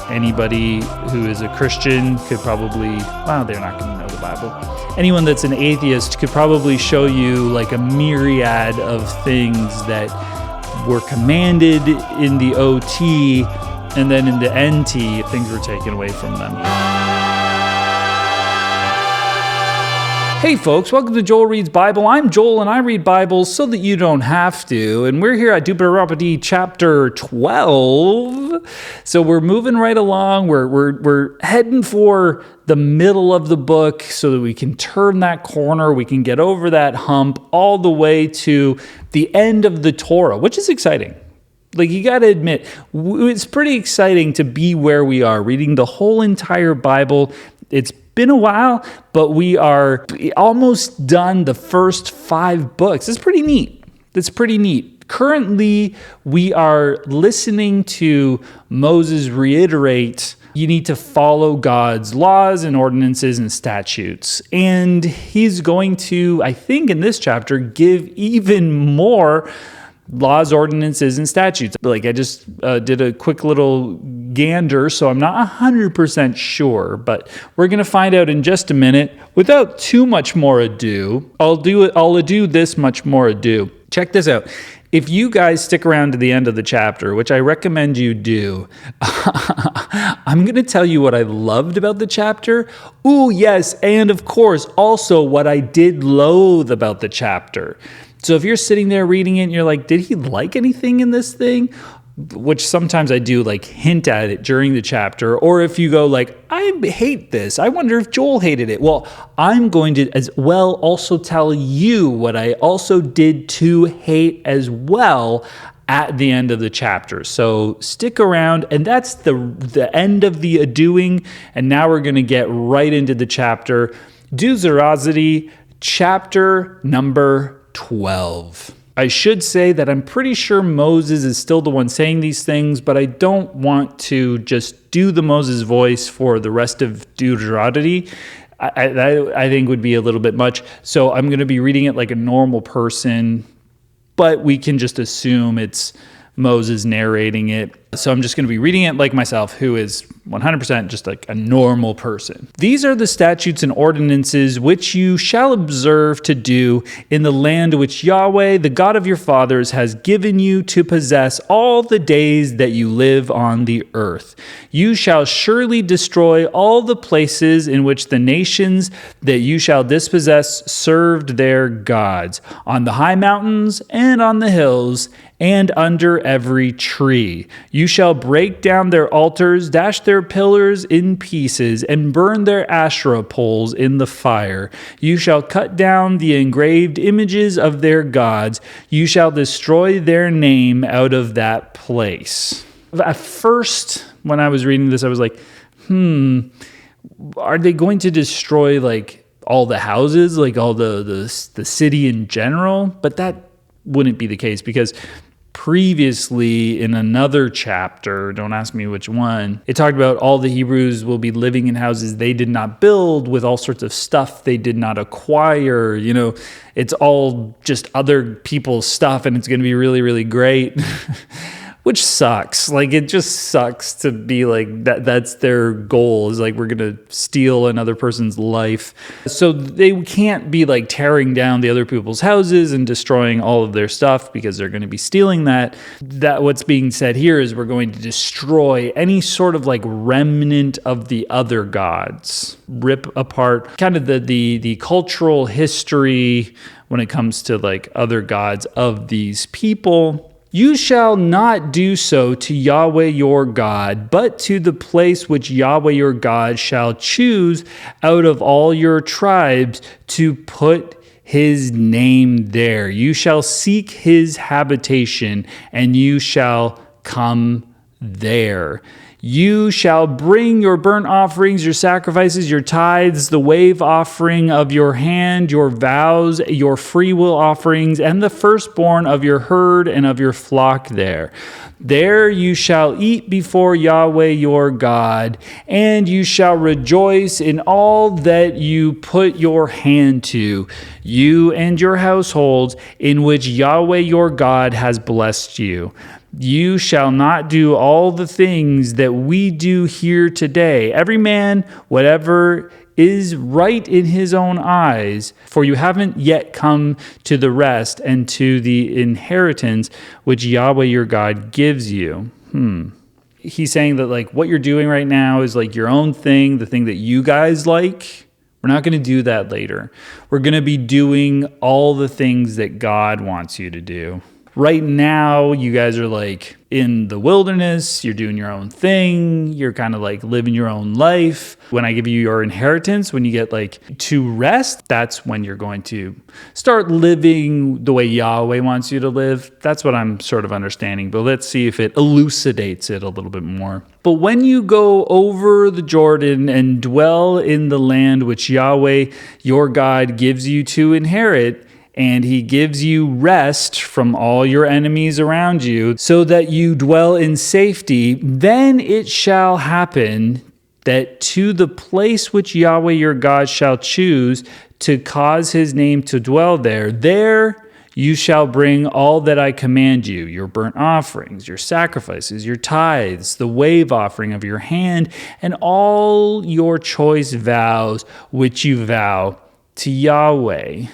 Anybody who is a Christian could probably, well, they're not going to know the Bible. Anyone that's an atheist could probably show you like a myriad of things that were commanded in the OT, and then in the NT, things were taken away from them. Hey folks, welcome to Joel Reads Bible. I'm Joel and I read Bibles so that you don't have to. And we're here at Deuteronomy chapter 12. So we're moving right along. We're heading for the middle of the book so that we can turn that corner, we can get over that hump all the way to the end of the Torah, which is exciting. Like, you got to admit, it's pretty exciting to be where we are, reading the whole entire Bible. It's been a while, but we are almost done the first 5 books. It's pretty neat. Currently, we are listening to Moses reiterate, you need to follow God's laws and ordinances and statutes. And he's going to, I think in this chapter, give even more laws, ordinances, and statutes. Like, I just did a quick little gander, so I'm not 100% sure, but we're going to find out in just a minute. Without too much more ado, I'll ado this much more ado. Check this out. If you guys stick around to the end of the chapter, which I recommend you do, I'm going to tell you what I loved about the chapter. Ooh, yes, and of course, also what I did loathe about the chapter. So if you're sitting there reading it and you're like, did he like anything in this thing? Which sometimes I do, like, hint at it during the chapter. Or if you go like, I hate this, I wonder if Joel hated it. Well, I'm going to as well also tell you what I also did to hate as well at the end of the chapter. So stick around, and that's the end of the doing. And now we're going to get right into the chapter. Deuteronomy chapter number 12. I should say that I'm pretty sure Moses is still the one saying these things, but I don't want to just do the Moses voice for the rest of Deuteronomy. I think would be a little bit much. So I'm going to be reading it like a normal person, but we can just assume it's Moses narrating it. So I'm just going to be reading it like myself, who is 100% just like a normal person. These are the statutes and ordinances which you shall observe to do in the land which Yahweh, the God of your fathers, has given you to possess all the days that you live on the earth. You shall surely destroy all the places in which the nations that you shall dispossess served their gods, on the high mountains and on the hills, and under every tree. You shall break down their altars, dash their pillars in pieces, and burn their Asherah poles in the fire. You shall cut down the engraved images of their gods. You shall destroy their name out of that place. At first, when I was reading this, I was like, are they going to destroy like all the houses, like all the city in general? But that wouldn't be the case, because previously in another chapter, don't ask me which one, it talked about all the Hebrews will be living in houses they did not build, with all sorts of stuff they did not acquire. You know, it's all just other people's stuff, and it's going to be really, really great. Which sucks. Like, it just sucks to be like that's their goal, is like, we're going to steal another person's life. So they can't be like tearing down the other people's houses and destroying all of their stuff, because they're going to be stealing that. That what's being said here is we're going to destroy any sort of like remnant of the other gods, rip apart kind of the cultural history when it comes to like other gods of these people. You shall not do so to Yahweh your God, but to the place which Yahweh your God shall choose out of all your tribes to put his name there. You shall seek his habitation, and you shall come there. You shall bring your burnt offerings, your sacrifices, your tithes, the wave offering of your hand, your vows, your freewill offerings, and the firstborn of your herd and of your flock there. There you shall eat before Yahweh your God, and you shall rejoice in all that you put your hand to, you and your households, in which Yahweh your God has blessed you. You shall not do all the things that we do here today. Every man, whatever is right in his own eyes, for you haven't yet come to the rest and to the inheritance which Yahweh your God gives you. He's saying that like what you're doing right now is like your own thing, the thing that you guys like. We're not going to do that later. We're going to be doing all the things that God wants you to do. Right now, you guys are like in the wilderness, you're doing your own thing, you're kind of like living your own life. When I give you your inheritance, when you get like to rest, that's when you're going to start living the way Yahweh wants you to live. That's what I'm sort of understanding, but let's see if it elucidates it a little bit more. But when you go over the Jordan and dwell in the land which Yahweh your God gives you to inherit, and he gives you rest from all your enemies around you, so that you dwell in safety, then it shall happen that to the place which Yahweh your God shall choose to cause his name to dwell there you shall bring all that I command you, your burnt offerings, your sacrifices, your tithes, the wave offering of your hand, and all your choice vows which you vow to Yahweh.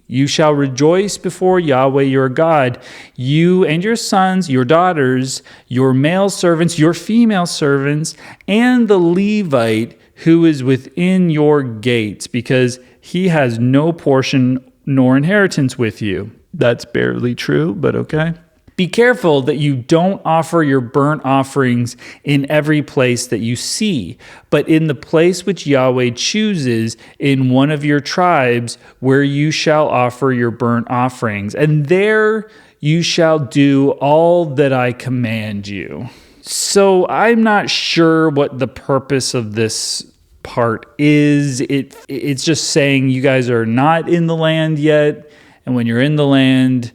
You shall rejoice before Yahweh your God, you and your sons, your daughters, your male servants, your female servants, and the Levite who is within your gates, because he has no portion nor inheritance with you. That's barely true, but okay. Be careful that you don't offer your burnt offerings in every place that you see, but in the place which Yahweh chooses in one of your tribes, where you shall offer your burnt offerings, and there you shall do all that I command you. So I'm not sure what the purpose of this part is. It's just saying you guys are not in the land yet, and when you're in the land,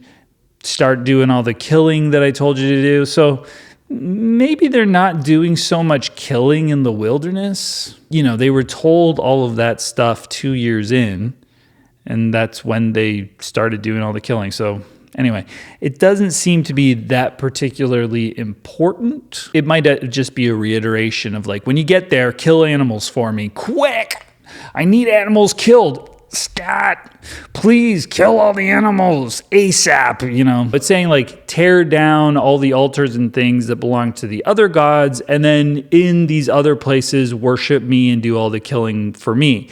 start doing all the killing that I told you to do. So maybe they're not doing so much killing in the wilderness. You know, they were told all of that stuff 2 years in, and that's when they started doing all the killing. So anyway, it doesn't seem to be that particularly important. It might just be a reiteration of like, when you get there, kill animals for me. Quick! I need animals killed. Scott, please kill all the animals ASAP, you know. But saying like tear down all the altars and things that belong to the other gods, and then in these other places worship me and do all the killing for me.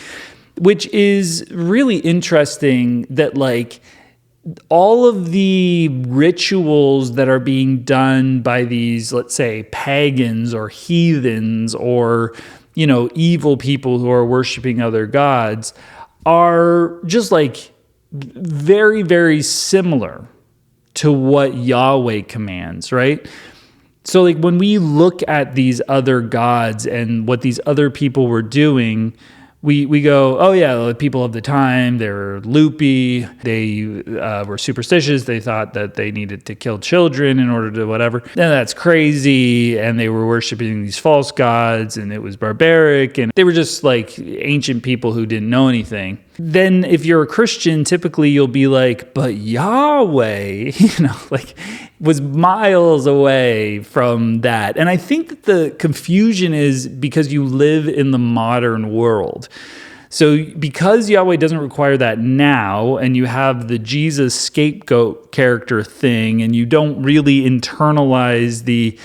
Which is really interesting that like all of the rituals that are being done by these, let's say, pagans or heathens or, you know, evil people who are worshiping other gods are just like very, very similar to what Yahweh commands, right? So like when we look at these other gods and what these other people were doing, we go, oh yeah, the people of the time, they were loopy, they were superstitious, they thought that they needed to kill children in order to whatever. Then that's crazy, and they were worshiping these false gods, and it was barbaric, and they were just like ancient people who didn't know anything. Then if you're a Christian, typically you'll be like, but Yahweh, you know, like was miles away from that. And I think that the confusion is because you live in the modern world. So because Yahweh doesn't require that now, and you have the Jesus scapegoat character thing, and you don't really internalize the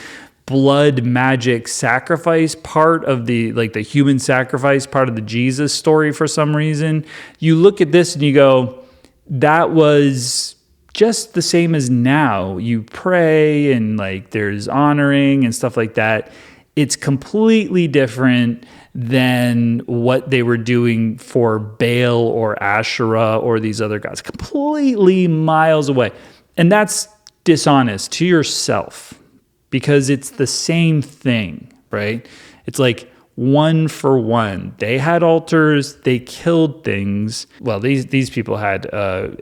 blood magic sacrifice part of the, like the human sacrifice part of the Jesus story for some reason, you look at this and you go, that was just the same as now. You pray and like there's honoring and stuff like that. It's completely different than what they were doing for Baal or Asherah or these other gods. Completely miles away. And that's dishonest to yourself because it's the same thing, right? It's like one for one. They had altars, they killed things. Well, these people had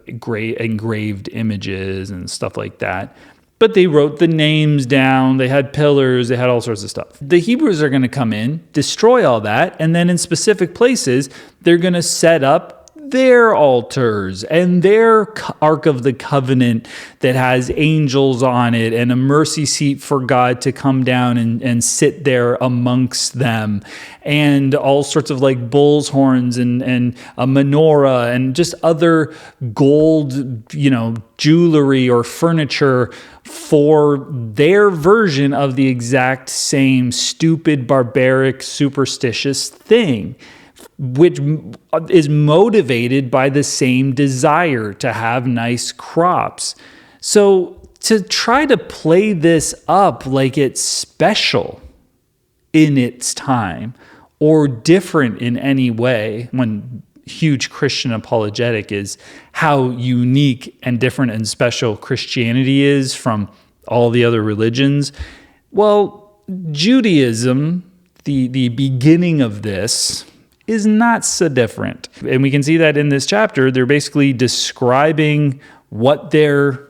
engraved images and stuff like that. But they wrote the names down, they had pillars, they had all sorts of stuff. The Hebrews are going to come in, destroy all that, and then in specific places, they're going to set up their altars and their Ark of the Covenant that has angels on it and a mercy seat for God to come down and sit there amongst them, and all sorts of like bull's horns and a menorah and just other gold, jewelry or furniture for their version of the exact same stupid, barbaric, superstitious thing, which is motivated by the same desire to have nice crops. So to try to play this up like it's special in its time or different in any way, when huge Christian apologetic is how unique and different and special Christianity is from all the other religions. Well, Judaism, the beginning of this, is not so different. And we can see that in this chapter. They're basically describing what they're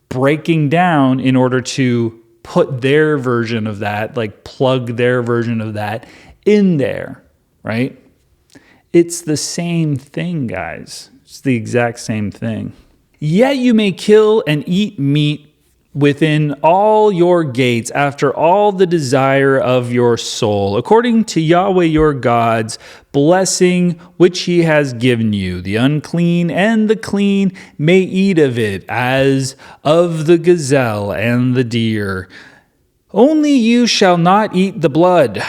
breaking down in order to put their version of that, like plug their version of that in there, right? It's the same thing, guys. It's the exact same thing. Yet you may kill and eat meat within all your gates after all the desire of your soul, according to Yahweh your God's blessing, which he has given you. The unclean and the clean may eat of it, as of the gazelle and the deer. Only you shall not eat the blood.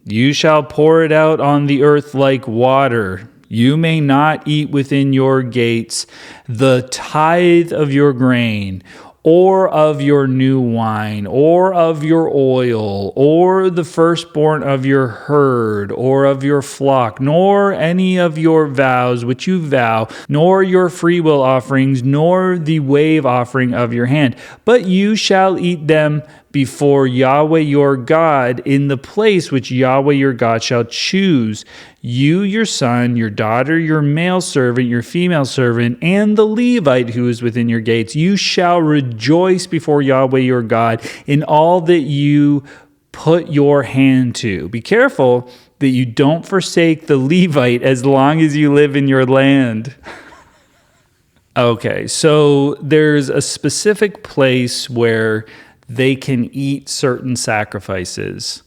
You shall pour it out on the earth like water. You may not eat within your gates the tithe of your grain, or of your new wine, or of your oil, or the firstborn of your herd, or of your flock, nor any of your vows which you vow, nor your freewill offerings, nor the wave offering of your hand. But you shall eat them before Yahweh your God in the place which Yahweh your God shall choose. You, your son, your daughter, your male servant, your female servant, and the Levite who is within your gates. You shall rejoice before Yahweh your God in all that you put your hand to. Be careful that you don't forsake the Levite as long as you live in your land. Okay, so there's a specific place where they can eat certain sacrifices.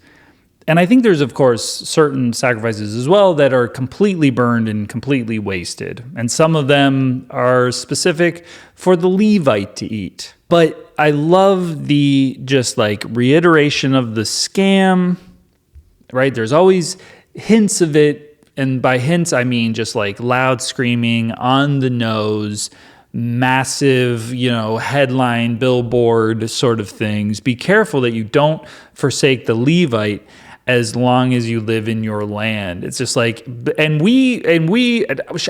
And I think there's, of course, certain sacrifices as well that are completely burned and completely wasted. And some of them are specific for the Levite to eat. But I love the just like reiteration of the scam, right? There's always hints of it. And by hints, I mean just like loud screaming, on the nose, massive, headline, billboard sort of things. Be careful that you don't forsake the Levite as long as you live in your land. It's just like, I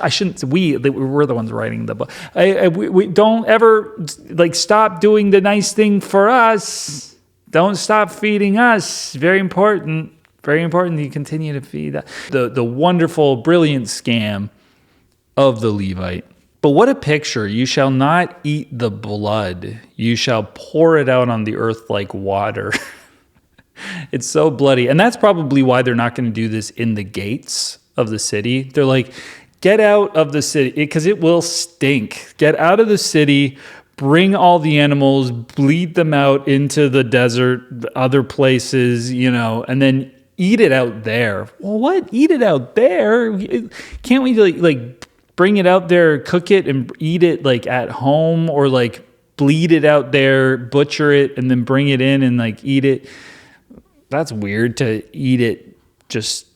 shouldn't, we're the ones writing the book. We don't ever like stop doing the nice thing for us. Don't stop feeding us. Very important. Very important that you continue to feed that. The wonderful, brilliant scam of the Levite. But what a picture. You shall not eat the blood. You shall pour it out on the earth like water. It's so bloody. And that's probably why they're not going to do this in the gates of the city. They're like, get out of the city because it will stink. Get out of the city, bring all the animals, bleed them out into the desert, other places, and then eat it out there. Well, what? Eat it out there? Can't we like bring it out there, cook it, and eat it like at home, or like bleed it out there, butcher it, and then bring it in and like eat it? That's weird to eat it just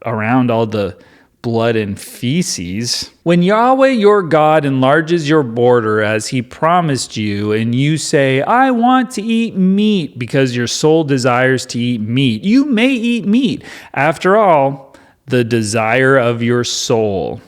around all the blood and feces. When Yahweh your God enlarges your border as he promised you, and you say, I want to eat meat because your soul desires to eat meat, you may eat meat. After all, the desire of your soul.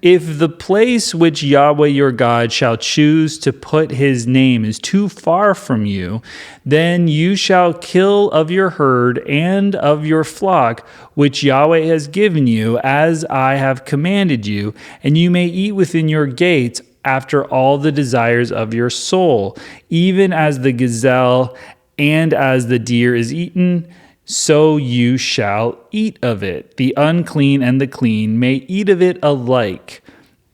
If the place which Yahweh your God shall choose to put his name is too far from you, then you shall kill of your herd and of your flock, which Yahweh has given you, as I have commanded you, and you may eat within your gates after all the desires of your soul, even as the gazelle and as the deer is eaten. so you shall eat of it. The unclean and the clean may eat of it alike.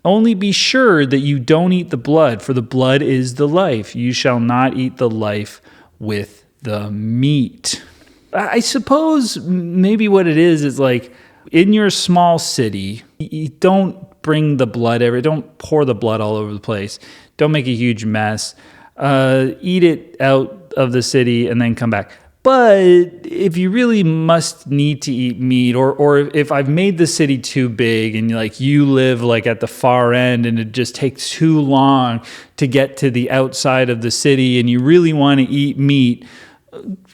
Only be sure that you don't eat the blood, for the blood is the life. You shall not eat the life with the meat. I suppose maybe what it is like in your small city, you don't bring the blood don't pour the blood all over the place. Don't make a huge mess. Eat it out of the city and then come back. But if you really must need to eat meat, or if I've made the city too big and you live at the far end and it just takes too long to get to the outside of the city and you really want to eat meat,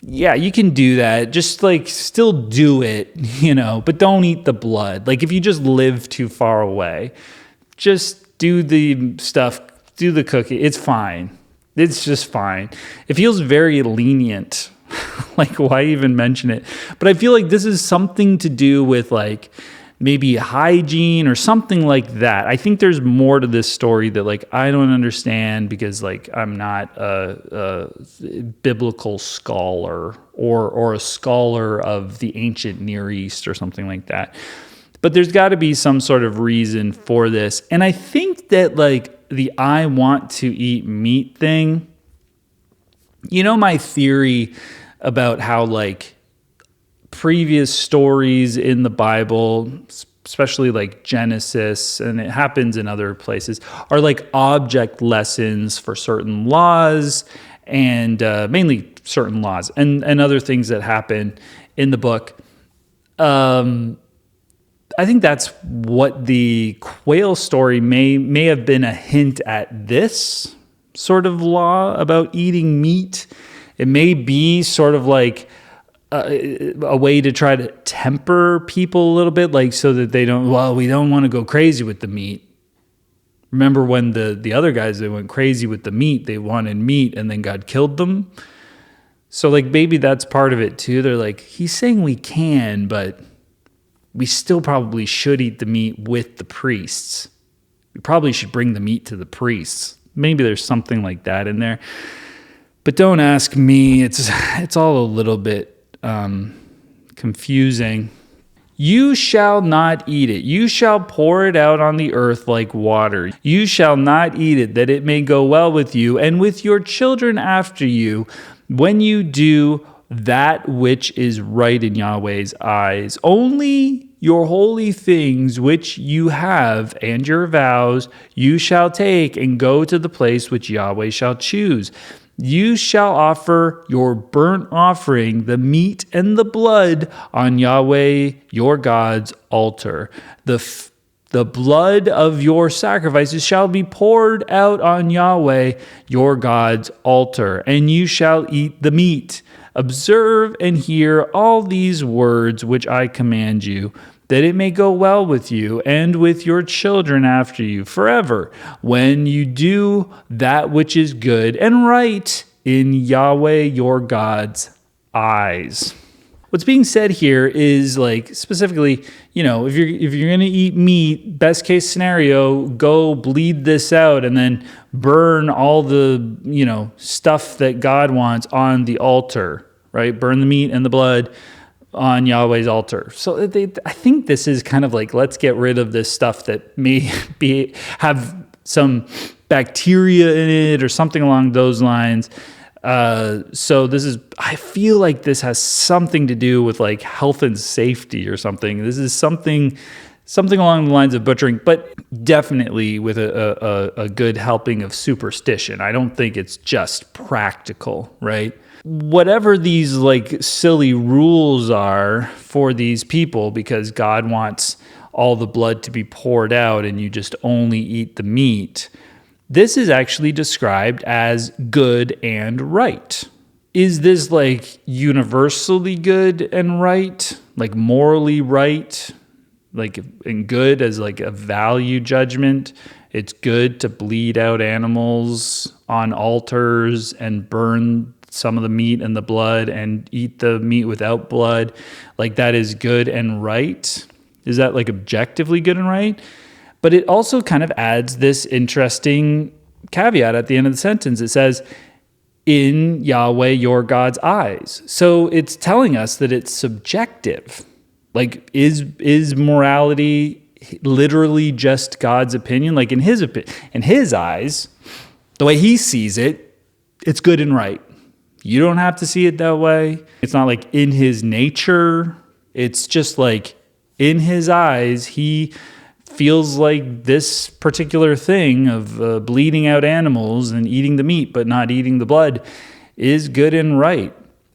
yeah, you can do that. Just still do it, but don't eat the blood. If you just live too far away, just do the stuff, do the cooking. It's fine. It's just fine. It feels very lenient. Why even mention it? But I feel like this is something to do with maybe hygiene or something like that. I think there's more to this story that I don't understand because I'm not a biblical scholar or a scholar of the ancient Near East or something like that. But there's got to be some sort of reason for this. And I think that the I want to eat meat thing, my theory about how previous stories in the Bible, especially Genesis, and it happens in other places, are object lessons for certain laws and mainly certain laws and other things that happen in the book. I think that's what the quail story may have been, a hint at this sort of law about eating meat. It may be sort of a way to try to temper people a little bit, so that they don't, we don't want to go crazy with the meat. Remember when the other guys, they went crazy with the meat, they wanted meat and then God killed them. So maybe that's part of it too. They're he's saying we can, but we still probably should eat the meat with the priests. We probably should bring the meat to the priests. Maybe there's something like that in there. But don't ask me. It's all a little bit confusing. You shall not eat it. You shall pour it out on the earth like water. You shall not eat it, that it may go well with you and with your children after you, when you do that which is right in Yahweh's eyes. Only your holy things which you have and your vows you shall take and go to the place which Yahweh shall choose. You shall offer your burnt offering, the meat and the blood, on Yahweh your God's altar. The blood of your sacrifices shall be poured out on Yahweh your God's altar, and you shall eat the meat. Observe and hear all these words which I command you, that it may go well with you and with your children after you forever, when you do that which is good and right in Yahweh your God's eyes. What's being said here is specifically, if you're going to eat meat, best case scenario, go bleed this out and then burn all the, stuff that God wants on the altar, right? Burn the meat and the blood on Yahweh's altar. So I think this is kind of let's get rid of this stuff that may have some bacteria in it or something along those lines. So I feel like this has something to do with health and safety or something. This is something along the lines of butchering, but definitely with a good helping of superstition. I don't think it's just practical, right? Whatever these silly rules are for these people, because God wants all the blood to be poured out and you just only eat the meat, this is actually described as good and right. Is this universally good and right? Morally right? And good as a value judgment? It's good to bleed out animals on altars and burn some of the meat and the blood and eat the meat without blood. That is good and right? Is that objectively good and right? But it also kind of adds this interesting caveat at the end of the sentence. It says, in Yahweh your God's eyes. So it's telling us that it's subjective. Like, is morality literally just God's opinion? Like in his eyes, the way he sees it, it's good and right. You don't have to see it that way. It's not like in his nature. It's just like in his eyes, he feels like this particular thing of bleeding out animals and eating the meat but not eating the blood is good and right.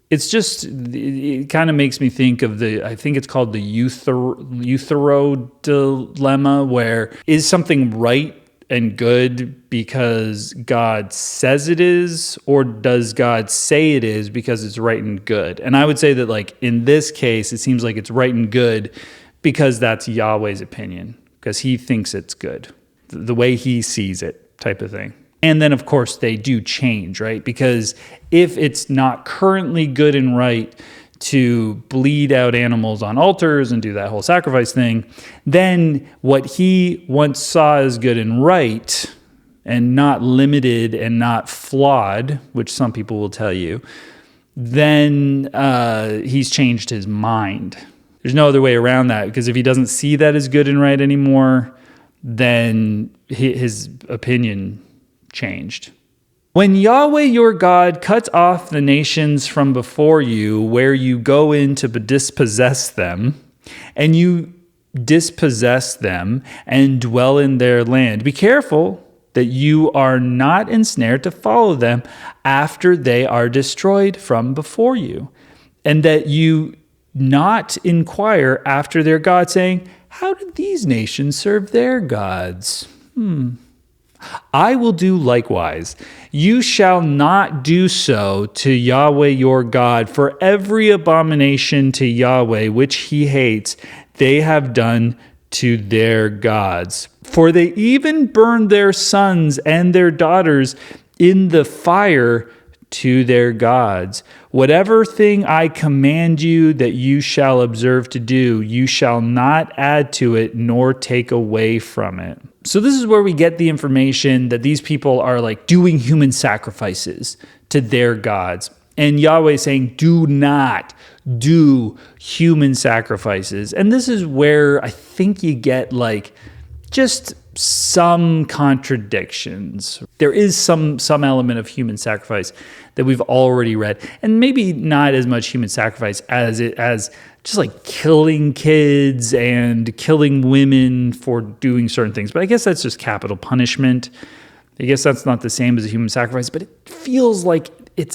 It's just, it kind of makes me think of I think it's called the Euthyro dilemma, where is something right and good because God says it is, or does God say it is because it's right and good? And I would say that, like, in this case, it seems like it's right and good because that's Yahweh's opinion, because he thinks it's good, the way he sees it, type of thing. And then, of course, they do change, right? Because if it's not currently good and right to bleed out animals on altars and do that whole sacrifice thing, then what he once saw as good and right and not limited and not flawed, which some people will tell you, then he's changed his mind. There's no other way around that, because if he doesn't see that as good and right anymore, then his opinion changed. When Yahweh your God cuts off the nations from before you, where you go in to dispossess them, and you dispossess them and dwell in their land, be careful that you are not ensnared to follow them after they are destroyed from before you, and that you not inquire after their God, saying, how did these nations serve their gods? I will do likewise. You shall not do so to Yahweh your God, for every abomination to Yahweh which he hates, they have done to their gods. For they even burned their sons and their daughters in the fire to their gods. Whatever thing I command you that you shall observe to do, you shall not add to it nor take away from it. So this is where we get the information that these people are like doing human sacrifices to their gods. And Yahweh is saying, do not do human sacrifices. And this is where I think you get like just some contradictions. There is some element of human sacrifice that we've already read, and maybe not as much human sacrifice as just like killing kids and killing women for doing certain things. But I guess that's just capital punishment. I guess that's not the same as a human sacrifice, but it feels like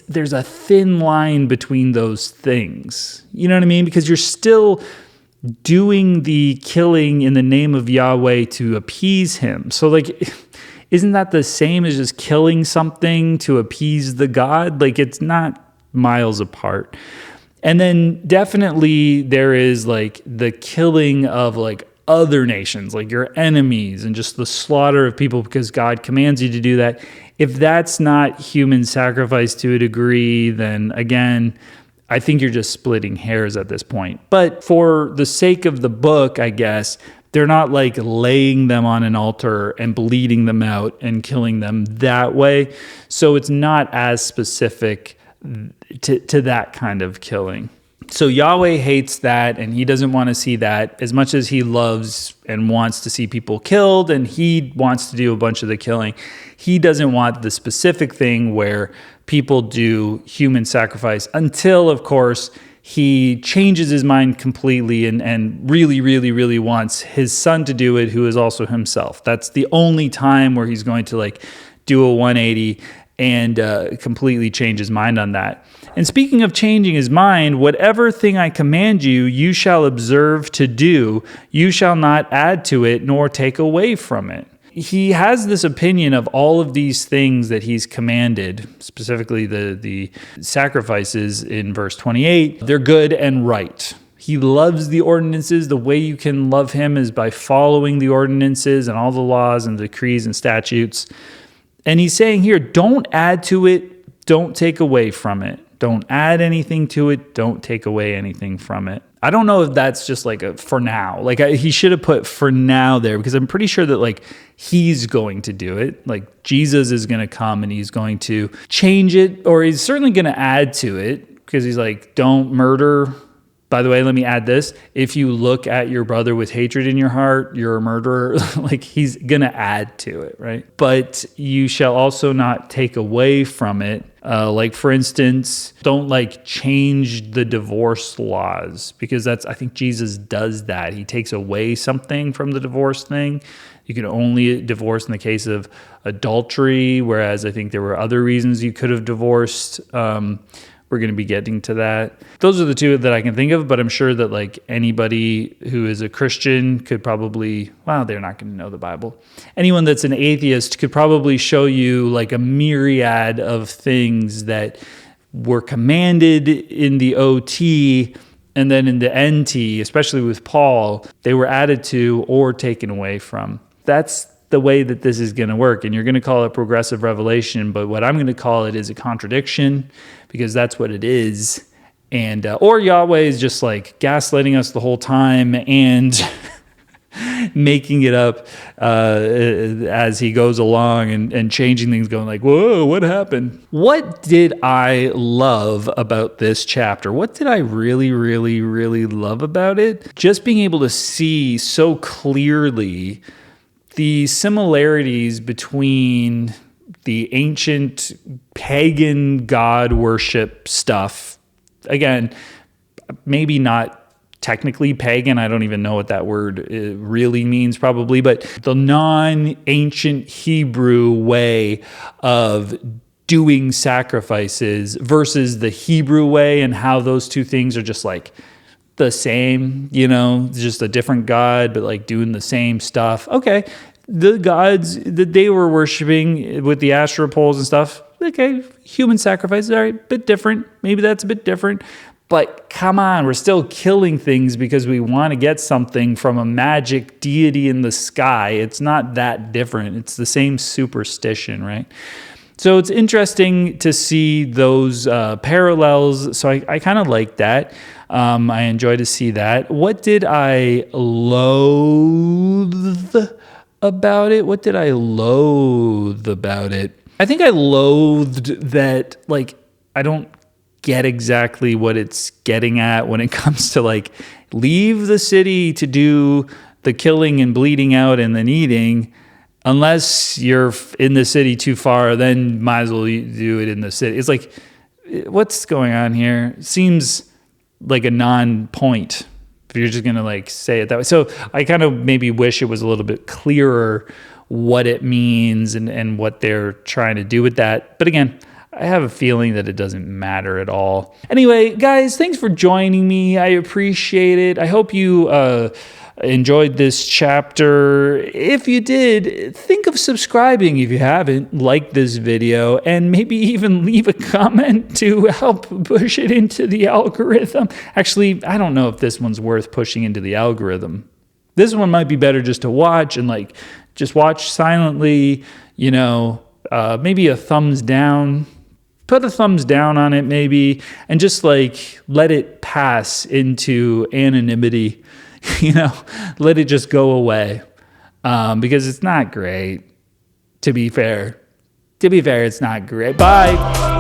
there's a thin line between those things. You know what I mean? Because you're still doing the killing in the name of Yahweh to appease him. So like, isn't that the same as just killing something to appease the God? Like, it's not miles apart. And then definitely there is like the killing of like other nations, like your enemies, and just the slaughter of people because God commands you to do that. If that's not human sacrifice to a degree, then again, I think you're just splitting hairs at this point. But for the sake of the book, I guess, they're not like laying them on an altar and bleeding them out and killing them that way. So it's not as specific to that kind of killing. So Yahweh hates that, and he doesn't want to see that as much as he loves and wants to see people killed, and he wants to do a bunch of the killing. He doesn't want the specific thing where people do human sacrifice until, of course, he changes his mind completely and really, really, really wants his son to do it, who is also himself. That's the only time where he's going to like do a 180 and completely change his mind on that. And speaking of changing his mind, whatever thing I command you, you shall observe to do. You shall not add to it nor take away from it. He has this opinion of all of these things that he's commanded, specifically the sacrifices in verse 28. They're good and right. He loves the ordinances. The way you can love him is by following the ordinances and all the laws and decrees and statutes. And he's saying here, don't add to it, don't take away from it. Don't add anything to it, don't take away anything from it. I don't know if that's just like a for now. Like he should have put for now there, because I'm pretty sure that like he's going to do it. Like Jesus is going to come and he's going to change it, or he's certainly going to add to it, because he's like, don't murder. By the way, let me add this. If you look at your brother with hatred in your heart, you're a murderer. Like he's going to add to it, right? But you shall also not take away from it. Like for instance, don't like change the divorce laws, because I think Jesus does that. He takes away something from the divorce thing. You can only divorce in the case of adultery, whereas I think there were other reasons you could have divorced. We're going to be getting to that. Those are the two that I can think of, but I'm sure that like anybody who is a Christian could probably, well, they're not going to know the Bible. Anyone that's an atheist could probably show you like a myriad of things that were commanded in the OT, and then in the NT, especially with Paul, they were added to or taken away from. That's the way that this is going to work. And you're going to call it progressive revelation, but what I'm going to call it is a contradiction, because that's what it is. And or Yahweh is just like gaslighting us the whole time and making it up as he goes along and changing things, going like, whoa, what happened? What did I love about this chapter? What did I really, really, really love about it? Just being able to see so clearly the similarities between the ancient pagan god worship stuff. Again, maybe not technically pagan. I don't even know what that word really means probably, but the non-ancient Hebrew way of doing sacrifices versus the Hebrew way, and how those two things are just like the same, just a different God, but like doing the same stuff. Okay, the gods that they were worshiping with the Asherah poles and stuff, okay, human sacrifices, all right, bit different. Maybe that's a bit different. But come on, we're still killing things because we want to get something from a magic deity in the sky. It's not that different. It's the same superstition, right? So it's interesting to see those parallels. So I kind of like that. I enjoy to see that. What did I loathe about it? What did I loathe about it? I think I loathed that, like, I don't get exactly what it's getting at when it comes to, like, leave the city to do the killing and bleeding out and then eating. Unless you're in the city too far, then might as well do it in the city. It's like, what's going on here? It seems like a non-point if you're just going to like say it that way. So I kind of maybe wish it was a little bit clearer what it means and what they're trying to do with that. But again, I have a feeling that it doesn't matter at all. Anyway, guys, thanks for joining me. I appreciate it. I hope you enjoyed this chapter. If you did, think of subscribing if you haven't, like this video, and maybe even leave a comment to help push it into the algorithm. Actually, I don't know if this one's worth pushing into the algorithm. This one might be better just to watch and like just watch silently, maybe a thumbs down. Put a thumbs down on it maybe, and just like let it pass into anonymity. Let it just go away, because it's not great. To be fair, it's not great. Bye.